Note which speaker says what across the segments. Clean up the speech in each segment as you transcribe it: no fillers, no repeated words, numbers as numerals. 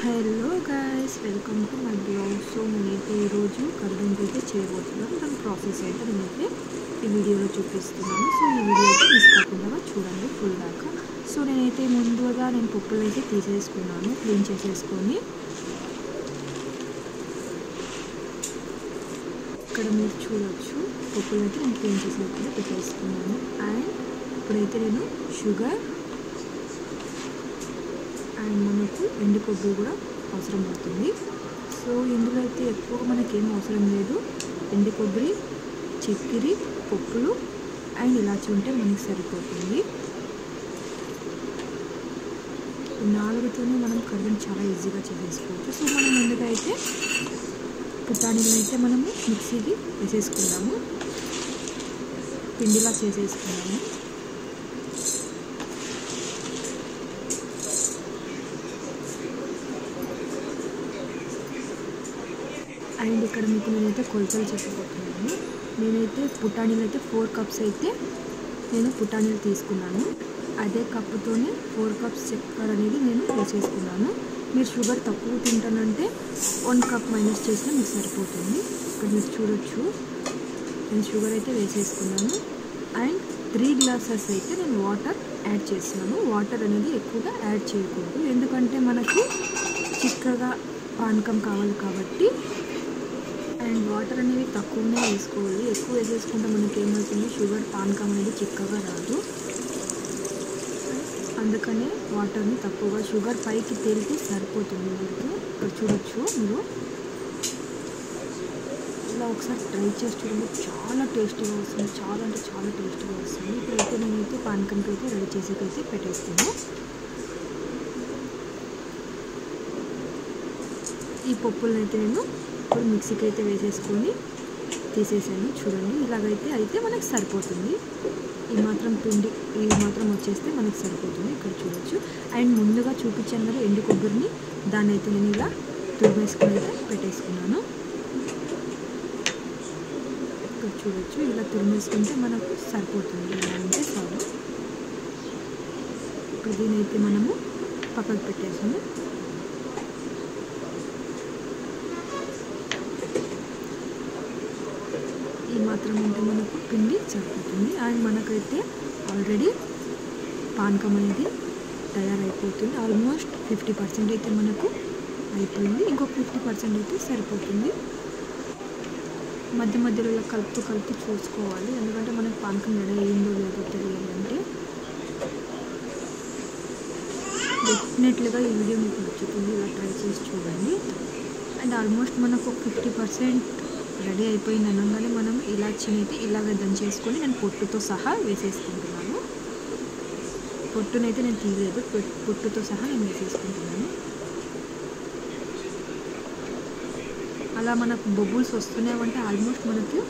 Speaker 1: Hello guys, welcome to my blog. So నేనైతే ఈరోజు కర్రీని అయితే చేయబోతున్నాను. దాని ప్రాసెస్ అయితే నేనైతే ఈ వీడియోలో చూపిస్తున్నాను. సో ఈ వీడియో అయితే మిస్ కాకుండా చూడండి ఫుల్ దాకా. సో నేనైతే ముందుగా పప్పులు అయితే తీసేసుకున్నాను, క్లీన్ చేసేసుకొని. ఇక్కడ మీరు చూడవచ్చు, పప్పులు అయితే నేను క్లీన్ చేసేసుకొని పెట్టేసుకున్నాను. అండ్ ఇప్పుడైతే నేను షుగర్ అండ్ మనకు ఎండు కొబ్బరి కూడా అవసరం అవుతుంది. సో ఇందులో అయితే ఎక్కువగా మనకేం అవసరం లేదు. ఎండు కొబ్బరి, చక్కెర, పప్పులు అండ్ ఇలాచి ఉంటే మనకి సరిపోతుంది. ఈ నాలుగుతోనే మనం కర్రీని చాలా ఈజీగా చేసేసుకోవచ్చు. సో మనం ముందుగా అయితే పుటానీలు అయితే మనము మిక్సీకి వేసేసుకున్నాము, పిండిలా చేసేసుకున్నాము. అండ్ ఇక్కడ మీకు నేనైతే కొలతలు చెప్పబోతున్నాను. నేనైతే పుటానీలు అయితే 4 కప్స్ అయితే నేను పుటానీలు తీసుకున్నాను. అదే కప్పుతోనే 4 కప్స్ చక్కెర అనేది నేను వేసేసుకున్నాను. మీరు షుగర్ తక్కువ తింటానంటే 1 కప్ మైనస్ చేసినా మీకు సరిపోతుంది. ఇక్కడ మీరు చూడొచ్చు, నేను షుగర్ అయితే వేసేసుకున్నాను. అండ్ 3 గ్లాసెస్ అయితే నేను వాటర్ యాడ్ చేస్తున్నాను. వాటర్ అనేది ఎక్కువగా యాడ్ చేయకూడదు, ఎందుకంటే మనకి చిక్కగా పానకం కావాలి కాబట్టి. అండ్ వాటర్ అనేవి తక్కువనే వేసుకోవాలి. ఎక్కువ వేసేసుకుంటే మనకి ఏమవుతుంది, షుగర్ పానకం అనేది చిక్కగా రాదు. అందుకనే వాటర్ని తక్కువగా, షుగర్ పైకి తేలితే సరిపోతుంది మీకు. ఇక్కడ చూడొచ్చు మీరు, ఇలా ఒకసారి ట్రై చేసి చూడండి, చాలా టేస్టీగా వస్తుంది. చాలా అంటే చాలా టేస్టీగా వస్తుంది. ఇప్పుడైతే నేనైతే పానకంకి అయితే రెడీ చేసేకైతే పెట్టేస్తాను. ఈ పప్పులను అయితే నేను ఇప్పుడు మిక్సీకి అయితే వేసేసుకొని తీసేసాను. చూడండి, ఇలాగైతే మనకు సరిపోతుంది. ఈ మాత్రం పిండి ఈ మాత్రం వచ్చేస్తే మనకు సరిపోతుంది. ఇక్కడ చూడొచ్చు. అండ్ ముందుగా చూపించాను కదా ఎండు కొబ్బరిని, దాన్ని అయితే నేను ఇలా తురిమేసుకొని అయితే పెట్టేసుకున్నాను. ఇక్కడ చూడొచ్చు, ఇలా తురిమేసుకుంటే మనకు సరిపోతుంది. ఇలా అంటే చాలు. ఇప్పుడు దీనైతే మనము పక్కకు పెట్టేసాము. ఈ మాత్రం ఉంటే మనకు పిండి సరిపోతుంది. అండ్ మనకైతే ఆల్రెడీ పానకం అనేది తయారైపోతుంది. ఆల్మోస్ట్ 50% అయితే మనకు అయిపోయింది. ఇంకొక 50% అయితే సరిపోతుంది. మధ్య మధ్యలో ఇలా కలుపుతూ చూసుకోవాలి, ఎందుకంటే మనకు పానకం రెడీ అయ్యిందో లేదో తెలియాలంటే. డెఫినెట్లీగా ఈ వీడియో మీకు నచ్చుతుంది, ఇలా ట్రై చేసి చూడండి. అండ్ ఆల్మోస్ట్ మనకు 50% రెడీ అయిపోయింది అనగానే మనం ఇలాచీని అయితే ఇలాగ దంచేసుకొని నేను పొట్టుతో సహా వేసేసుకుంటున్నాను. పొట్టునైతే నేను తీయలేదు, పొట్టుతో సహా నేను వేసేసుకుంటున్నాను. అలా మనకు బబుల్స్ వస్తున్నాయంటే ఆల్మోస్ట్ మనకి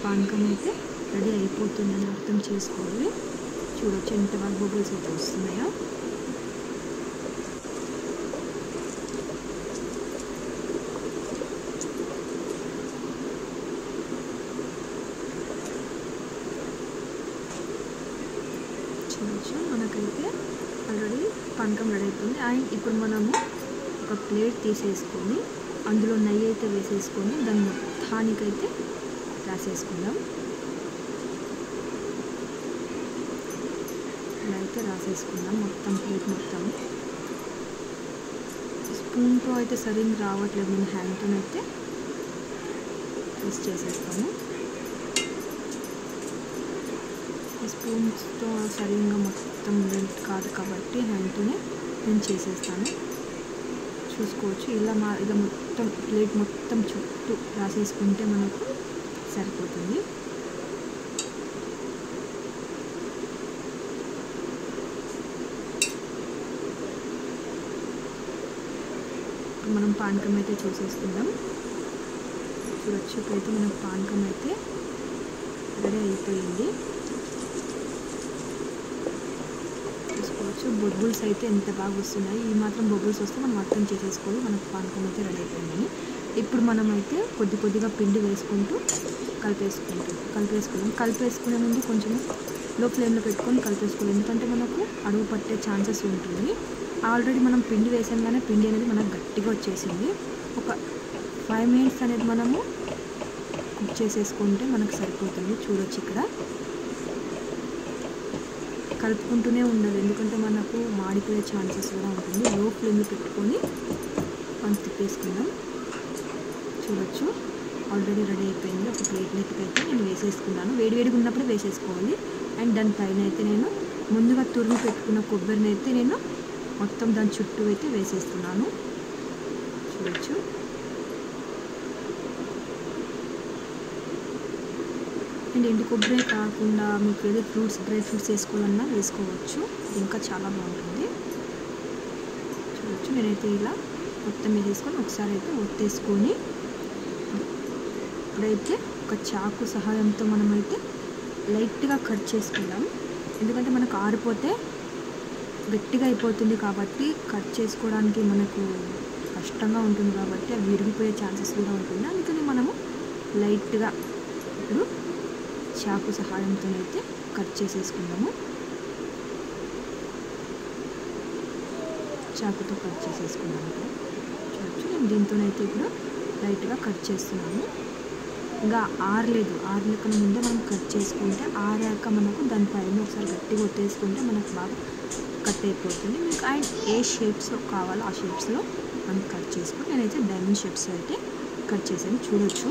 Speaker 1: పానకం అయితే రెడీ అయిపోతుందని అర్థం చేసుకోవాలి. చూడొచ్చు ఎంతవరకు బబుల్స్ అయితే వస్తున్నాయో. చూడొచ్చు, మనకైతే ఆల్రెడీ పానకం రెడీ అయిపోయింది. అండ్ ఇప్పుడు మనము ఒక ప్లేట్ తీసేసుకొని అందులో నెయ్యి అయితే వేసేసుకొని దాని మొత్తానికైతే రాసేసుకుందాం. ఇలా అయితే రాసేసుకుందాం మొత్తం ప్లేట్ మొత్తం. స్పూన్తో అయితే సరిగ్గా రావట్లేదు, నేను హ్యాండ్తో అయితే ప్రెస్ చేసేస్తాను. స్పూన్స్తో సరిగ్గా మొత్తం మెల్ట్ కాదు కాబట్టి హ్యాండ్తోనే నేను చేసేస్తాను. చూసుకోవచ్చు, ఇలా మొత్తం ప్లేట్ మొత్తం చుట్టూ రాసేసుకుంటే మనకు సరిపోతుంది. మనం పానకం అయితే చూసేసుకుందాం. చూడొచ్చు, ఇప్పుడైతే మనకు పానకం అయితే రెడీ అయిపోయింది. బబుల్స్ అయితే ఎంత బాగా వస్తున్నాయి. ఈ మాత్రం బబుల్స్ వస్తే మనం అర్థం చేసేసుకోవాలి మనకు పానకం అయితే రెడీ అయిపోయిందని. ఇప్పుడు మనం అయితే కొద్దిగా పిండి వేసుకుంటూ కలిపేసుకునే ముందు కొంచెం లో ఫ్లేమ్లో పెట్టుకొని కలిపేసుకోవాలి, ఎందుకంటే మనకు అడుగు పట్టే ఛాన్సెస్ ఉంటుంది. ఆల్రెడీ మనం పిండి వేసాం, పిండి అనేది మనకు గట్టిగా వచ్చేసింది. ఒక 5 మినిట్స్ అనేది మనము కుక్ చేసేసుకుంటే మనకు సరిపోతుంది. చూడొచ్చు ఇక్కడ కలుపుకుంటూనే ఉండాలి, ఎందుకంటే మనకు మాడిపోయే ఛాన్సెస్ కూడా ఉంటుంది. లో ఫ్లేమ్లో పెట్టుకొని మనం తిప్పేసుకుందాం. చూడొచ్చు ఆల్రెడీ రెడీ అయిపోయింది. ఒక ప్లేట్లోకి అయితే నేను వేసేసుకున్నాను. వేడివేడిగా ఉన్నప్పుడే వేసేసుకోవాలి. అండ్ దానిపైన అయితే నేను ముందుగా తురిమి పెట్టుకున్న కొబ్బరిని అయితే నేను మొత్తం దాని చుట్టూ అయితే వేసేస్తున్నాను. చూడొచ్చు అండ్ ఎండు కొబ్బరి కాకుండా మీకు ఏదో డ్రై ఫ్రూట్స్ వేసుకోవాలన్నా వేసుకోవచ్చు, ఇంకా చాలా బాగుంటుంది. చూడొచ్చు నేనైతే ఇలా మొత్తం వేసేసుకొని ఒకసారి అయితే ఒత్తేసుకొని ఇప్పుడైతే ఒక చాకు సహాయంతో మనమైతే లైట్గా కట్ చేసుకుందాం. ఎందుకంటే మనకు ఆరిపోతే గట్టిగా అయిపోతుంది కాబట్టి కట్ చేసుకోవడానికి మనకు కష్టంగా ఉంటుంది, కాబట్టి అవి విరిగిపోయే ఛాన్సెస్ కూడా ఉంటుంది. అందుకని మనము లైట్గా ఇప్పుడు చాకు సహాయంతో అయితే కట్ చేసేసుకుందాము. చాకుతో కట్ చేసేసుకున్నాము. చూడొచ్చు నేను దీంతోనైతే ఇప్పుడు లైట్గా కట్ చేస్తున్నాను. ఇంకా ఆరలేక ముందే మనం కట్ చేసుకుంటే ఆరాక మనకు దానిపైన ఒకసారి గట్టిగా ఒత్తేసుకుంటే మనకు బాగా కట్ అయిపోతుంది. మీకు అండ్ ఏ షేప్స్లో కావాలో ఆ షేప్స్లో మనం కట్ చేసుకొని నేనైతే డైమండ్ షేప్స్ అయితే కట్ చేశాను. చూడొచ్చు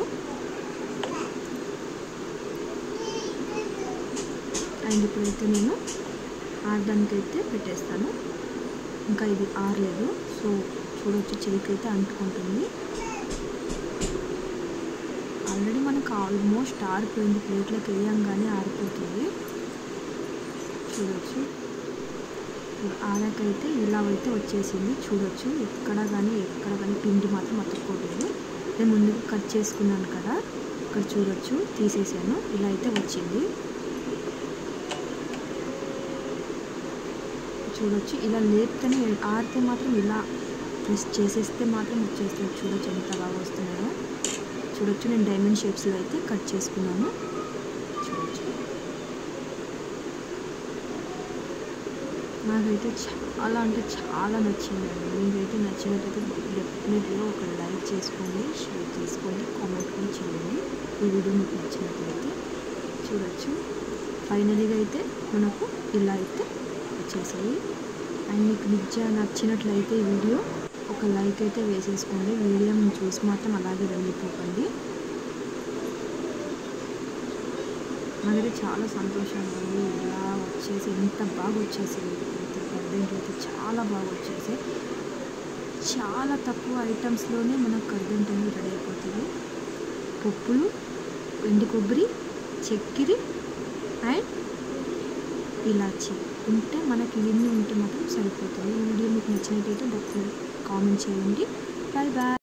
Speaker 1: అండ్ ఇప్పుడైతే నేను ఆరడానికి అయితే పెట్టేస్తాను. ఇంకా ఇది ఆరలేదు, సో చూడొచ్చు చేయికి అయితే అంటుకుంటుంది. ఆల్రెడీ మనకు ఆల్మోస్ట్ ఆరిపోయింది, ప్లేట్లోకి వేయంగానే ఆరిపోతుంది. చూడొచ్చు ఆరాకైతే ఇలా అయితే వచ్చేసింది. చూడొచ్చు ఎక్కడ కానీ పిండి మాత్రం అతుక్కోలేదు. నేను ముందుగా కట్ చేసుకున్నాను కదా, ఇక్కడ చూడొచ్చు తీసేసాను, ఇలా అయితే వచ్చింది. చూడొచ్చు ఇలా లేపితేనే ఆరితే మాత్రం ఇలా ప్రెస్ చేసేస్తే మాత్రం వచ్చేస్తుంది. చూడొచ్చు ఎంత బాగా వస్తున్నాయో. చూడొచ్చు నేను డైమండ్ షేప్స్లో అయితే కట్ చేసుకున్నాను. చూడొచ్చు నాకైతే చాలా అంటే చాలా నచ్చిందండి. మీకైతే నచ్చినట్టయితే డెఫినెట్గా ఒక లైక్ చేసుకోండి, షేర్ చేసుకోండి, కామెంట్ కూడా చేయండి ఈ వీడియో మీకు నచ్చినట్లయితే. చూడొచ్చు ఫైనలీగా అయితే మనకు ఇలా అయితే వచ్చేసాయి. అండ్ మీకు నిజంగా నచ్చినట్లయితే ఈ వీడియో ఒక లైక్ అయితే వేసేసుకోండి. వీడియోని చూసి మాత్రం అలాగే వెళ్ళిపోకండి. నాకైతే చాలా సంతోషంగా ఉంది. ఇలా వచ్చేసి ఎంత బాగా వచ్చేసాయి, కర్దంట్లు అయితే చాలా బాగా వచ్చేసాయి. చాలా తక్కువ ఐటమ్స్లోనే మనకు కర్దంట్ అనేది రెడీ అయిపోతుంది. పప్పులు, ఎండు కొబ్బరి, చక్కెర అండ్ ఇలాచి ఉంటే మనకి ఇవన్నీ ఉంటే మాత్రం సరిపోతుంది. ఈ వీడియో మీకు నచ్చినట్టయితే కామెంట్ చేయండి. Bye bye.